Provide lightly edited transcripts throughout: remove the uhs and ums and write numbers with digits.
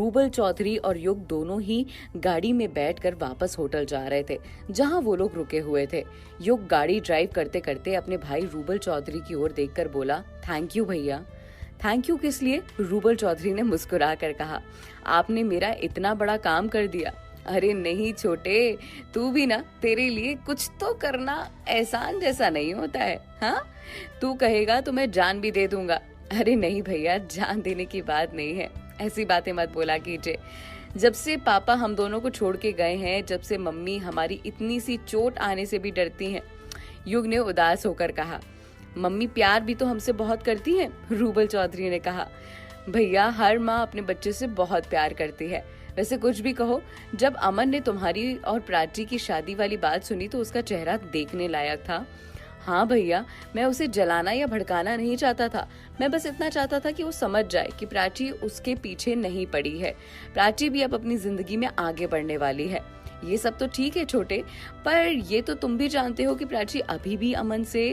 Rouble Chaudhary और युग दोनों ही गाड़ी में बैठकर वापस होटल जा रहे थे जहां वो लोग रुके हुए थे। युग गाड़ी ड्राइव करते करते अपने भाई रूबल चौधरी की ओर देखकर बोला, थैंक यू भैया। थैंक यू किस लिए? रूबल चौधरी ने मुस्कुरा कर कहा, आपने मेरा इतना बड़ा काम कर दिया। अरे नहीं छोटे, तू भी ना, तेरे लिए कुछ तो करना एहसान जैसा नहीं होता है। हाँ, तू कहेगा तो मैं जान भी दे दूंगा। अरे नहीं भैया, जान देने की बात नहीं है, ऐसी बातें मत बोला कीजिए। जब से पापा हम दोनों को छोड़ के गए हैं, जब से मम्मी हमारी इतनी सी चोट आने से भी डरती हैं। युग ने उदास होकर कहा। मम्मी प्यार भी तो हमसे बहुत करती है, रूबल चौधरी ने कहा। भैया, हर माँ अपने बच्चे से बहुत प्यार करती है। वैसे कुछ भी कहो, जब अमन ने तुम्हारी और प्राची की शादी वाली बात सुनी तो उसका चेहरा देखने लायक था। हाँ भैया, मैं उसे जलाना या भड़काना नहीं चाहता था। मैं बस इतना चाहता था कि वो समझ जाए कि प्राची उसके पीछे नहीं पड़ी है। प्राची भी अब अपनी जिंदगी में आगे बढ़ने वाली है। ये सब तो ठीक है छोटे, पर ये तो तुम भी जानते हो कि प्राची अभी भी अमन से।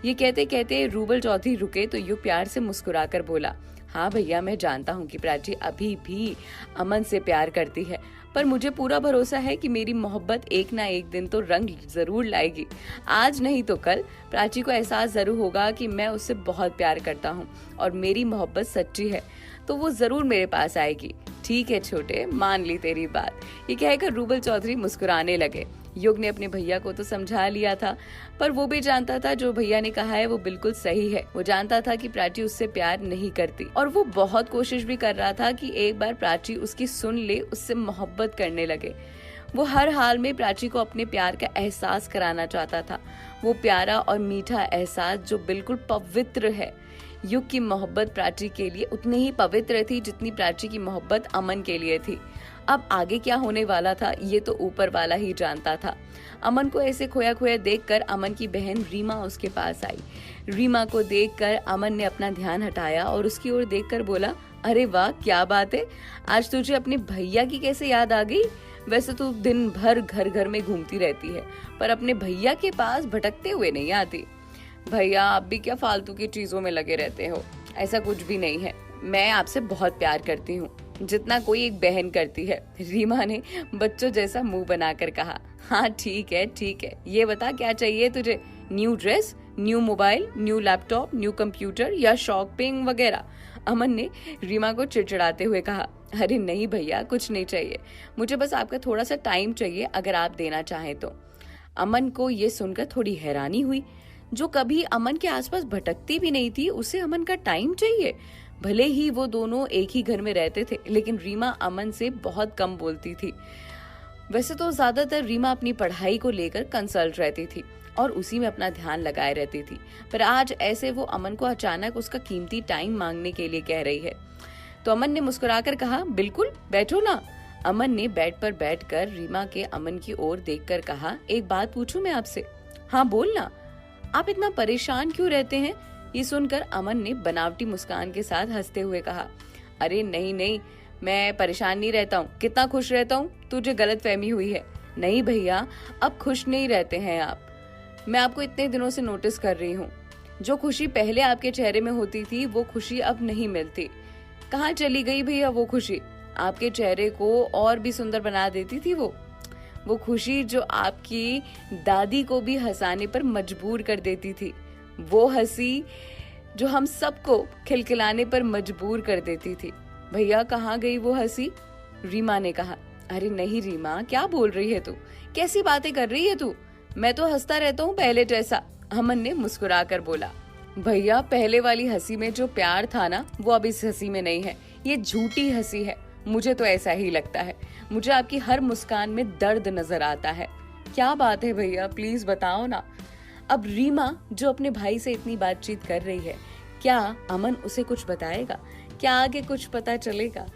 ये कहते कहते रूबल चौधरी रुके तो युग प्यार से मुस्कुरा कर बोला, हाँ भैया, मैं जानता हूँ कि प्राची अभी भी अमन से प्यार करती है, पर मुझे पूरा भरोसा है कि मेरी मोहब्बत एक ना एक दिन तो रंग जरूर लाएगी। आज नहीं तो कल प्राची को एहसास जरूर होगा कि मैं उससे बहुत प्यार करता हूँ और मेरी मोहब्बत सच्ची है, तो वो जरूर मेरे पास आएगी। ठीक है छोटे, मान ली तेरी बात। ये कहकर रूबल चौधरी मुस्कुराने लगे। युग ने अपने भैया को तो समझा लिया था, पर वो भी जानता था जो भैया ने कहा है वो बिल्कुल सही है। वो जानता था कि प्राची उससे प्यार नहीं करती और वो बहुत कोशिश भी कर रहा था कि एक बार प्राची उसकी सुन ले, उससे मोहब्बत करने लगे। वो हर हाल में प्राची को अपने प्यार का एहसास कराना चाहता था, वो प्यारा और मीठा एहसास जो बिल्कुल पवित्र है। युग की मोहब्बत प्राची के लिए उतनी ही पवित्र थी जितनी प्राची की मोहब्बत अमन के लिए थी। अब आगे क्या होने वाला था ये तो ऊपर वाला ही जानता था। अमन को ऐसे खोया खोया देखकर अमन की बहन रीमा उसके पास आई। रीमा को देखकर अमन ने अपना ध्यान हटाया और उसकी ओर देखकर बोला, अरे वाह, क्या बात है, आज तुझे अपने भैया की कैसे याद आ गई? वैसे तो दिन भर घर घर में घूमती रहती है, पर अपने भैया के पास भटकते हुए नहीं आती। भैया, आप भी क्या फालतू की चीजों में लगे रहते हो? ऐसा कुछ भी नहीं है, मैं आपसे बहुत प्यार करती हूँ, जितना कोई एक बहन करती है। रीमा ने बच्चों जैसा मुंह बनाकर कहा। हाँ ठीक है, ये बता क्या चाहिए तुझे? New dress, new mobile, new laptop, new computer या शॉपिंग वगैरह? अमन ने रीमा को चिड़चिड़ाते हुए कहा। अरे नहीं भैया, कुछ नहीं चाहिए, मुझे बस आपका थोड़ा सा टाइम चाहिए, अगर आप देना चाहें तो। अमन को ये सुनकर थोड़ी हैरानी हुई। जो कभी अमन के आसपास भटकती भी नहीं थी, उसे अमन का टाइम चाहिए। भले ही वो दोनों एक ही घर में रहते थे, लेकिन रीमा अमन से बहुत कम बोलती थी। वैसे तो ज्यादातर रीमा अपनी पढ़ाई को लेकर कंसल्ट रहती थी और उसी में अपना ध्यान लगाए रहती थी, पर आज ऐसे वो अमन को अचानक उसका कीमती टाइम मांगने के लिए कह रही है। तो अमन ने मुस्कुराकर कहा, बिल्कुल, बैठो ना। अमन ने बेड पर बैठकर रीमा के अमन की ओर देखकर कहा, एक बात पूछूं मैं आपसे? हाँ बोलना। आप इतना परेशान क्यों रहते हैं? ये सुनकर अमन ने बनावटी मुस्कान के साथ हंसते हुए कहा, अरे नहीं, मैं परेशान नहीं रहता हूँ, कितना खुश रहता हूँ, तुझे गलतफहमी हुई है। नहीं भैया, अब खुश नहीं रहते हैं आप, मैं आपको इतने दिनों से नोटिस कर रही हूँ। जो खुशी पहले आपके चेहरे में होती थी वो खुशी अब नहीं मिलती। कहाँ चली गई भैया वो खुशी? आपके चेहरे को और भी सुंदर बना देती थी वो खुशी जो आपकी दादी को भी हंसाने पर मजबूर कर देती थी, वो हंसी जो हम सबको खिलखिलाने पर मजबूर कर देती थी। भैया, कहाँ गई वो हंसी? रीमा ने कहा। अरे नहीं रीमा, क्या बोल रही है तू? कैसी बातें कर रही है तू? मैं तो हंसता रहता हूँ पहले जैसा। अमन ने मुस्कुरा कर बोला। भैया, पहले वाली हंसी में जो प्यार था ना, वो अब इस हंसी में नहीं है, ये झूठी हंसी है। मुझे तो ऐसा ही लगता है, मुझे आपकी हर मुस्कान में दर्द नजर आता है। क्या बात है भैया, प्लीज बताओ ना। अब रीमा जो अपने भाई से इतनी बातचीत कर रही है, क्या अमन उसे कुछ बताएगा? क्या आगे कुछ पता चलेगा?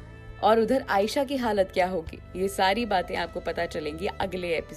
और उधर आयशा की हालत क्या होगी? ये सारी बातें आपको पता चलेंगी अगले एपिसोड।